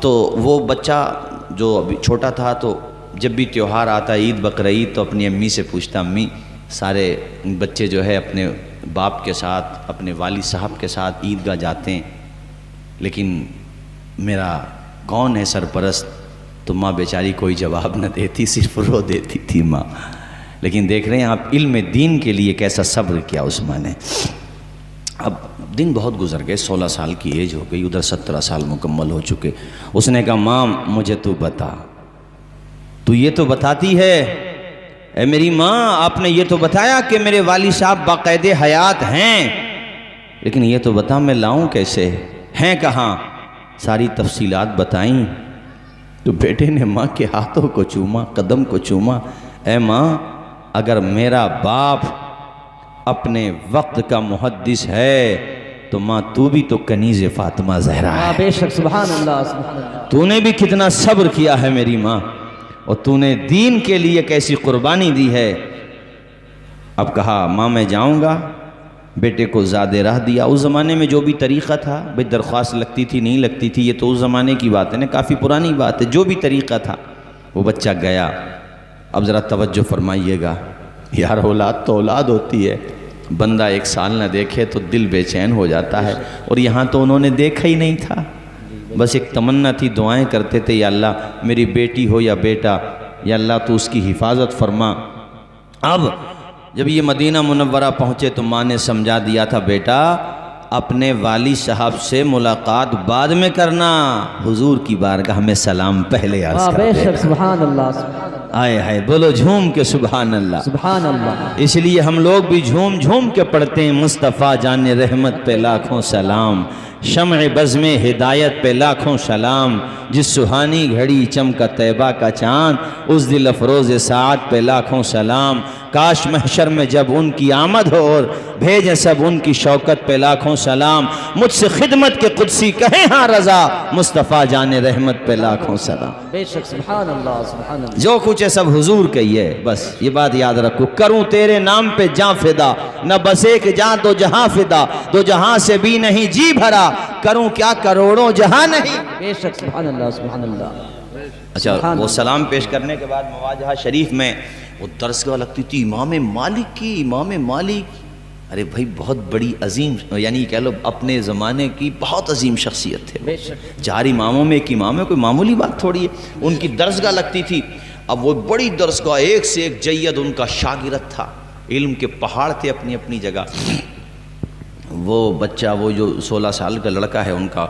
تو وہ بچہ جو ابھی چھوٹا تھا تو جب بھی تیوہار آتا عید بقرعید تو اپنی امی سے پوچھتا امی سارے بچے جو ہے اپنے باپ کے ساتھ اپنے والد صاحب کے ساتھ عیدگاہ جاتے ہیں لیکن میرا کون ہے سرپرست؟ تو ماں بیچاری کوئی جواب نہ دیتی، صرف رو دیتی تھی ماں۔ لیکن دیکھ رہے ہیں آپ علم دین کے لیے کیسا صبر کیا اس ماں نے۔ اب دن بہت گزر گئے، 16 سال کی ایج ہو گئی، ادھر 17 سال مکمل ہو چکے۔ اس نے کہا ماں مجھے تو بتا، تو یہ تو بتاتی ہے، اے میری ماں آپ نے یہ تو بتایا کہ میرے والد صاحب باقاعدہ حیات ہیں، لیکن یہ تو بتا میں لاؤں کیسے، ہیں کہاں؟ ساری تفصیلات بتائیں۔ تو بیٹے نے ماں کے ہاتھوں کو چوما، قدم کو چوما، اے ماں اگر میرا باپ اپنے وقت کا محدث ہے تو ماں تو بھی تو کنیز فاطمہ زہرا ہے، بے شک، سبحان اللہ سبحان اللہ۔ تو نے بھی کتنا صبر کیا ہے میری ماں، اور تو نے دین کے لیے کیسی قربانی دی ہے۔ اب کہا ماں میں جاؤں گا، بیٹے کو زیادہ راہ دیا۔ اس زمانے میں جو بھی طریقہ تھا، بھئی درخواست لگتی تھی نہیں لگتی تھی، یہ تو اس زمانے کی بات ہے نا، کافی پرانی بات ہے، جو بھی طریقہ تھا وہ بچہ گیا۔ اب ذرا توجہ فرمائیے گا یار، اولاد تو اولاد ہوتی ہے، بندہ 1 سال نہ دیکھے تو دل بے چین ہو جاتا ہے، اور یہاں تو انہوں نے دیکھا ہی نہیں تھا، بس ایک تمنا تھی، دعائیں کرتے تھے یا اللہ میری بیٹی ہو یا بیٹا، یا اللہ تو اس کی حفاظت فرما۔ اب جب یہ مدینہ منورہ پہنچے تو ماں نے سمجھا دیا تھا بیٹا اپنے والد صاحب سے ملاقات بعد میں کرنا، حضور کی بارگاہ میں سلام پہلے عرض کر بے دینا۔ شک، سبحان اللہ سبحان اللہ، آئے ہائے بولو جھوم کے سبحان اللہ۔ سبحان اللہ۔ اس لیے ہم لوگ بھی جھوم جھوم کے پڑھتے ہیں مصطفیٰ جان رحمت پہ لاکھوں سلام، شمع بزم ہدایت پہ لاکھوں سلام، جس سہانی گھڑی چمکا طیبہ کا چاند، اس دل افروز ساعت پہ لاکھوں سلام، کاش محشر میں جب ان کی آمد ہو اور بھیجیں سب ان کی شوکت پہ لاکھوں سلام، مجھ سے خدمت کے قدسی کہیں ہاں رضا، مصطفیٰ جان رحمت پہ لاکھوں سلام۔ بے شک، سبحان اللہ سبحان اللہ۔ جو کچھ ہے سب حضور کا ہی ہے، بس یہ بات یاد رکھو، کروں تیرے نام پہ جاں فدا، نہ بس ایک جاں دو جہاں فدا، دو جہاں سے بھی نہیں جی بھرا، کروں کیا کروڑوں جہاں نہیں۔ بے شک، سبحان اللہ سبحان اللہ۔ اچھا وہ سلام پیش کرنے کے بعد مواجہہ شریف میں وہ درسگاہ لگتی تھی امام مالک کی، امام مالک، ارے بھائی بہت بڑی عظیم، یعنی کہہ لو اپنے زمانے کی بہت عظیم شخصیت تھے، بے شک، 4 اماموں میں ایک امام ہے، کوئی معمولی بات تھوڑی ہے، ان کی درسگاہ لگتی تھی۔ اب وہ بڑی درسگاہ، ایک سے ایک جید ان کا شاگرد تھا، علم کے پہاڑ تھے اپنی اپنی جگہ۔ وہ بچہ، وہ جو 16 سال کا لڑکا ہے ان کا،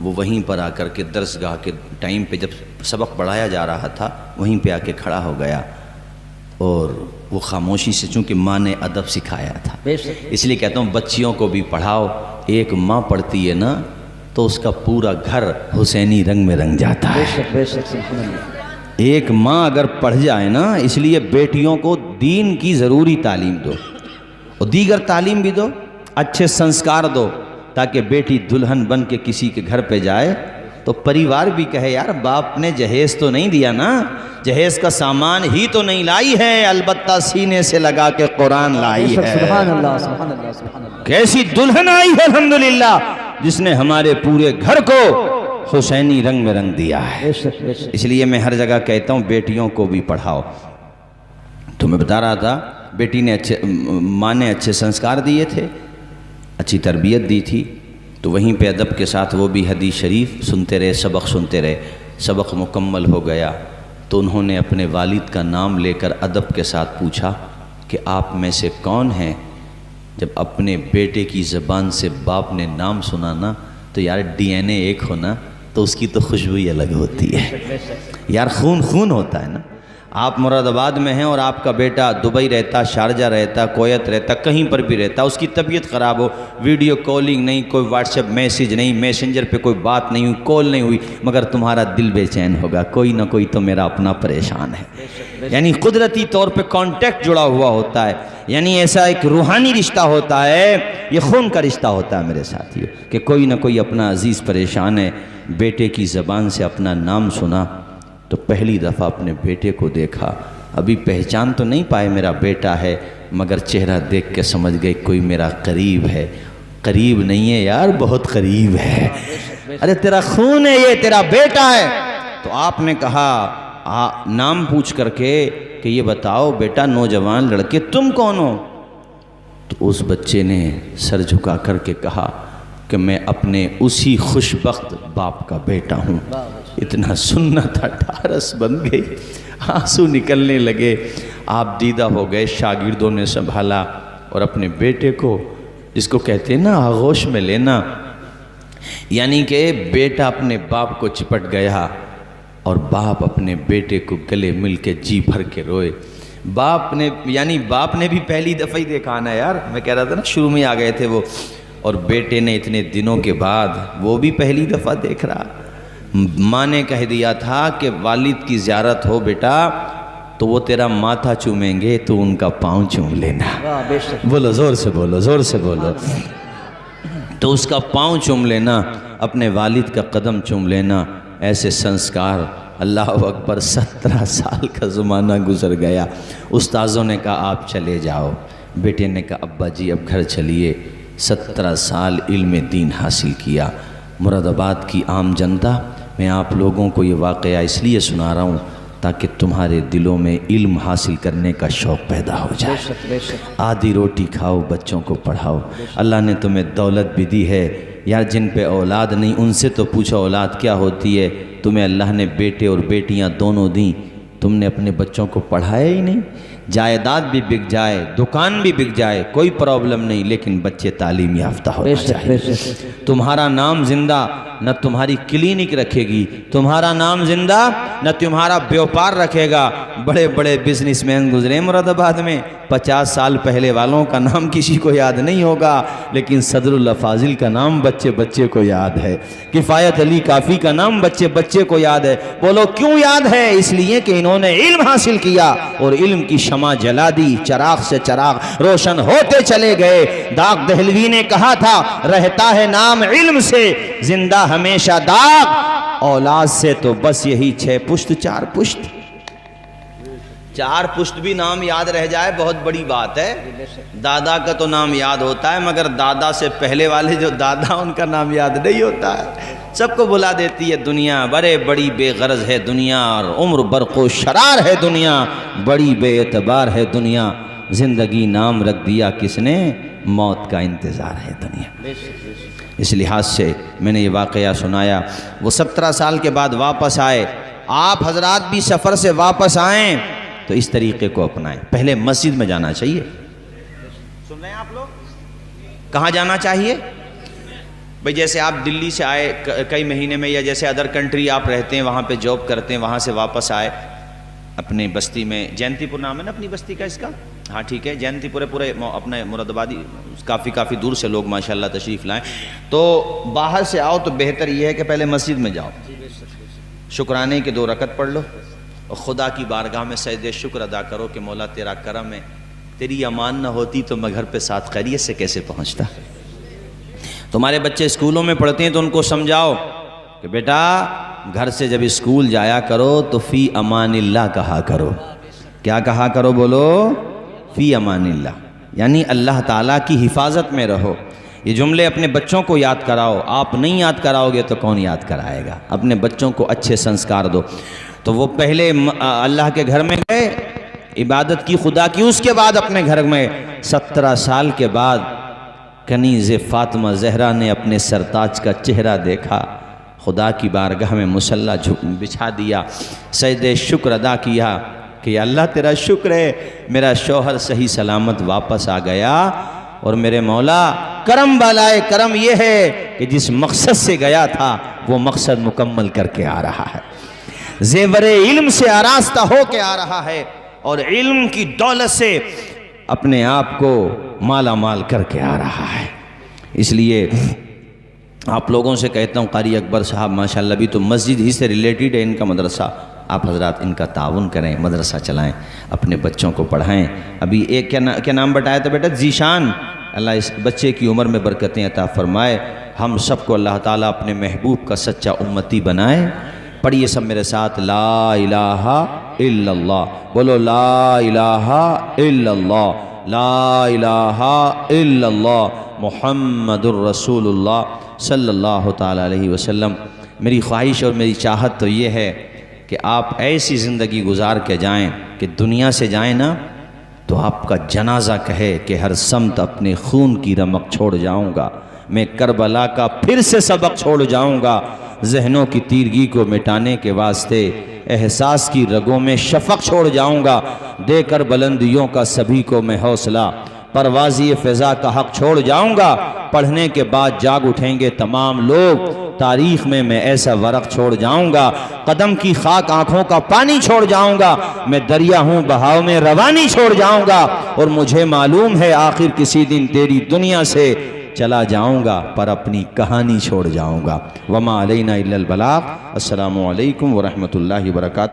وہ وہیں پر آ کر کے درسگاہ کے ٹائم پہ جب سبق پڑھایا جا رہا تھا وہیں پہ آ کے کھڑا ہو گیا، اور وہ خاموشی سے، چونکہ ماں نے ادب سکھایا تھا، بے شک، اس لیے کہتا ہوں بچیوں کو بھی پڑھاؤ، ایک ماں پڑھتی ہے نا تو اس کا پورا گھر حسینی رنگ میں رنگ جاتا بے ہے۔ شک، بے شک، سبحان اللہ۔ ایک ماں اگر پڑھ جائے نا، اس لیے بیٹیوں کو دین کی ضروری تعلیم دو، اور دیگر تعلیم بھی دو، اچھے سنسکار دو، تاکہ بیٹی دلہن بن کے کسی کے گھر پہ جائے تو پریوار بھی کہے یار باپ نے جہیز تو نہیں دیا نا، جہیز کا سامان ہی تو نہیں لائی ہے، البتہ سینے سے لگا کے قرآن لائی ہے۔ سبحان اللہ سبحان اللہ سبحان اللہ۔ کیسی دلہن آئی ہے الحمدللہ جس نے ہمارے پورے گھر کو حسینی رنگ میں رنگ دیا ہے۔ بے شک، بے شک، اس لیے میں ہر جگہ کہتا ہوں بیٹیوں کو بھی پڑھاؤ۔ تو میں بتا رہا تھا بیٹی نے ماں نے اچھے سنسکار دیے تھے، اچھی تربیت دی تھی، تو وہیں پہ ادب کے ساتھ وہ بھی حدیث شریف سنتے رہے، سبق سنتے رہے، سبق مکمل ہو گیا تو انہوں نے اپنے والد کا نام لے کر ادب کے ساتھ پوچھا کہ آپ میں سے کون ہیں؟ جب اپنے بیٹے کی زبان سے باپ نے نام سنا نا تو یار ڈی این اے ایک ہونا تو اس کی تو خوشبو ہی الگ ہوتی ہے یار، خون خون ہوتا ہے نا۔ آپ مراد آباد میں ہیں اور آپ کا بیٹا دبئی رہتا، شارجہ رہتا، کویت رہتا، کہیں پر بھی رہتا، اس کی طبیعت خراب ہو، ویڈیو کالنگ نہیں، کوئی واٹس ایپ میسیج نہیں، میسنجر پہ کوئی بات نہیں ہوئی، کال نہیں ہوئی، مگر تمہارا دل بے چین ہوگا، کوئی نہ کوئی تو میرا اپنا پریشان ہے۔ یعنی قدرتی طور پہ کانٹیکٹ جڑا ہوا ہوتا ہے، یعنی ایسا ایک روحانی رشتہ ہوتا ہے، یہ خون کا رشتہ ہوتا ہے میرے ساتھیو، کہ کوئی نہ کوئی اپنا عزیز پریشان ہے۔ بیٹے کی زبان سے اپنا نام سنا تو پہلی دفعہ اپنے بیٹے کو دیکھا، ابھی پہچان تو نہیں پائے میرا بیٹا ہے، مگر چہرہ دیکھ کے سمجھ گئے کوئی میرا قریب ہے، قریب نہیں ہے یار، بہت قریب ہے۔ ارے تیرا خون ہے، یہ تیرا بیٹا ہے۔ تو آپ نے کہا نام پوچھ کر کے کہ یہ بتاؤ بیٹا نوجوان لڑکے تم کون ہو؟ تو اس بچے نے سر جھکا کر کے کہا کہ میں اپنے اسی خوش بخت باپ کا بیٹا ہوں۔ اتنا سننا تھا، ٹھارس بن گئی، آنسو نکلنے لگے۔ آپ دیدہ ہو گئے، شاگردوں نے سنبھالا اور اپنے بیٹے کو، جس کو کہتے ہیں نا آغوش میں لینا، یعنی کہ بیٹا اپنے باپ کو چپٹ گیا اور باپ اپنے بیٹے کو گلے مل کے جی بھر کے روئے۔ باپ نے بھی پہلی دفعہ ہی دیکھا نا یار، میں کہہ رہا تھا نا شروع میں آ گئے تھے وہ، اور بیٹے نے اتنے دنوں کے بعد وہ بھی پہلی دفعہ دیکھ رہا۔ ماں نے کہہ دیا تھا کہ والد کی زیارت ہو بیٹا تو وہ تیرا ماتھا چومیں گے، تو ان کا پاؤں چوم لینا۔ بولو زور سے بولو، زور سے بولو۔ تو اس کا پاؤں چوم لینا، اپنے والد کا قدم چوم لینا۔ ایسے سنسکار، اللہ اکبر، 17 سال کا زمانہ گزر گیا۔ استاذوں نے کہا آپ چلے جاؤ، بیٹے نے کہا ابا جی اب گھر چلیے۔ 17 سال علم دین حاصل کیا۔ مراد آباد کی عام جنتا، میں آپ لوگوں کو یہ واقعہ اس لیے سنا رہا ہوں تاکہ تمہارے دلوں میں علم حاصل کرنے کا شوق پیدا ہو جائے۔ آدھی روٹی کھاؤ، بچوں کو پڑھاؤ۔ اللہ نے تمہیں دولت بھی دی ہے یار، جن پہ اولاد نہیں ان سے تو پوچھو اولاد کیا ہوتی ہے۔ تمہیں اللہ نے بیٹے اور بیٹیاں دونوں دیں، تم نے اپنے بچوں کو پڑھایا ہی نہیں۔ جائیداد بھی بک جائے، دکان بھی بک جائے، کوئی پرابلم نہیں، لیکن بچے تعلیم یافتہ ہونا چاہیے۔ تمہارا نام زندہ نہ تمہاری کلینک رکھے گی، تمہارا نام زندہ نہ تمہارا بیوپار رکھے گا۔ بڑے بڑے بزنس مین گزرے مراد آباد میں، 50 سال پہلے والوں کا نام کسی کو یاد نہیں ہوگا، لیکن صدر اللہ فاضل کا نام بچے بچے کو یاد ہے، کفایت علی کافی کا نام بچے بچے کو یاد ہے۔ بولو کیوں یاد ہے؟ اس لیے کہ انہوں نے علم حاصل کیا اور علم کی شمع جلا دی، چراغ سے چراغ روشن ہوتے چلے گئے۔ داغ دہلوی نے کہا تھا رہتا ہے نام علم سے زندہ ہمیشہ داغ، اولاد سے تو بس یہی 6 پشت 4 پشت، 4 پشت بھی نام یاد رہ جائے بہت بڑی بات ہے۔ دادا کا تو نام یاد ہوتا ہے، مگر دادا سے پہلے والے جو دادا ان کا نام یاد نہیں ہوتا ہے۔ سب کو بلا دیتی ہے دنیا، بڑے بڑی بے غرض ہے دنیا، اور عمر برق و شرار ہے دنیا، بڑی بے اعتبار ہے دنیا۔ زندگی نام رکھ دیا کس نے؟ موت کا انتظار ہے دنیا۔ اس لحاظ سے میں نے یہ واقعہ سنایا۔ وہ 17 سال کے بعد واپس آئے۔ آپ حضرات بھی سفر سے واپس آئیں تو اس طریقے کو اپنائیں۔ پہلے مسجد میں جانا چاہیے۔ سن رہے ہیں آپ لوگ؟ کہاں جانا چاہیے بھئی؟ جیسے آپ دلی سے آئے کئی مہینے میں، یا جیسے ادر کنٹری آپ رہتے ہیں، وہاں پہ جاب کرتے ہیں، وہاں سے واپس آئے اپنی بستی میں، جینتی پور نام ہے نا اپنی بستی کا اس کا؟ ہاں ٹھیک ہے، جینتی پورے اپنے مراد آبادی کافی دور سے لوگ ماشاءاللہ تشریف لائیں۔ تو باہر سے آؤ تو بہتر یہ ہے کہ پہلے مسجد میں جاؤ، شکرانے کے 2 رکعت پڑھ لو اور خدا کی بارگاہ میں سجدہ شکر ادا کرو کہ مولا تیرا کرم ہے، تیری امان نہ ہوتی تو میں گھر پہ ساتھ خیریت سے کیسے پہنچتا۔ تمہارے بچے اسکولوں میں پڑھتے ہیں تو ان کو سمجھاؤ کہ بیٹا گھر سے جب اسکول جایا کرو تو فی امان اللہ کہا کرو۔ کیا کہا کرو؟ بولو فی امان اللہ، یعنی اللہ تعالیٰ کی حفاظت میں رہو۔ یہ جملے اپنے بچوں کو یاد کراؤ۔ آپ نہیں یاد کراؤ گے تو کون یاد کرائے گا؟ اپنے بچوں کو اچھے سنسکار دو۔ تو وہ پہلے اللہ کے گھر میں گئے، عبادت کی خدا کی، اس کے بعد اپنے گھر میں 17 سال کے بعد کنیز فاطمہ زہرا نے اپنے سرتاج کا چہرہ دیکھا، خدا کی بارگاہ میں مصلی بچھا دیا، سجدہ شکر ادا کیا کہ یا اللہ تیرا شکر ہے میرا شوہر صحیح سلامت واپس آ گیا، اور میرے مولا کرم بالائے کرم یہ ہے کہ جس مقصد سے گیا تھا وہ مقصد مکمل کر کے آ رہا ہے، زیور علم سے آراستہ ہو کے آ رہا ہے، اور علم کی دولت سے اپنے آپ کو مالا مال کر کے آ رہا ہے۔ اس لیے آپ لوگوں سے کہتا ہوں، قاری اکبر صاحب ماشاءاللہ بھی تو مسجد ہی سے ریلیٹڈ ہے ان کا مدرسہ، آپ حضرات ان کا تعاون کریں، مدرسہ چلائیں، اپنے بچوں کو پڑھائیں۔ ابھی ایک کیا نام بتایا تھا بیٹا؟ ذیشان۔ اللہ اس بچے کی عمر میں برکتیں عطا فرمائے، ہم سب کو اللہ تعالیٰ اپنے محبوب کا سچا امتی بنائے۔ پڑھیے سب میرے ساتھ، لا الہ الا اللہ، بولو لا الہ الا اللہ، لا الہ الا اللہ محمد الرسول اللہ صلی اللہ تعالیٰ علیہ وسلم۔ میری خواہش اور میری چاہت تو یہ ہے کہ آپ ایسی زندگی گزار کے جائیں کہ دنیا سے جائیں نا تو آپ کا جنازہ کہے کہ ہر سمت اپنے خون کی رمق چھوڑ جاؤں گا، میں کربلا کا پھر سے سبق چھوڑ جاؤں گا، ذہنوں کی تیرگی کو مٹانے کے واسطے احساس کی رگوں میں شفق چھوڑ جاؤں گا، دے کر بلندیوں کا سبھی کو میں حوصلہ، پروازی فضا کا حق چھوڑ جاؤں گا، پڑھنے کے بعد جاگ اٹھیں گے تمام لوگ، تاریخ میں ایسا ورق چھوڑ جاؤں گا، قدم کی خاک آنکھوں کا پانی چھوڑ جاؤں گا، میں دریا ہوں بہاؤ میں روانی چھوڑ جاؤں گا، اور مجھے معلوم ہے آخر کسی دن تیری دنیا سے چلا جاؤں گا پر اپنی کہانی چھوڑ جاؤں گا۔ وما علینا الا البلاغ۔ السلام علیکم ورحمۃ اللہ وبرکاتہ۔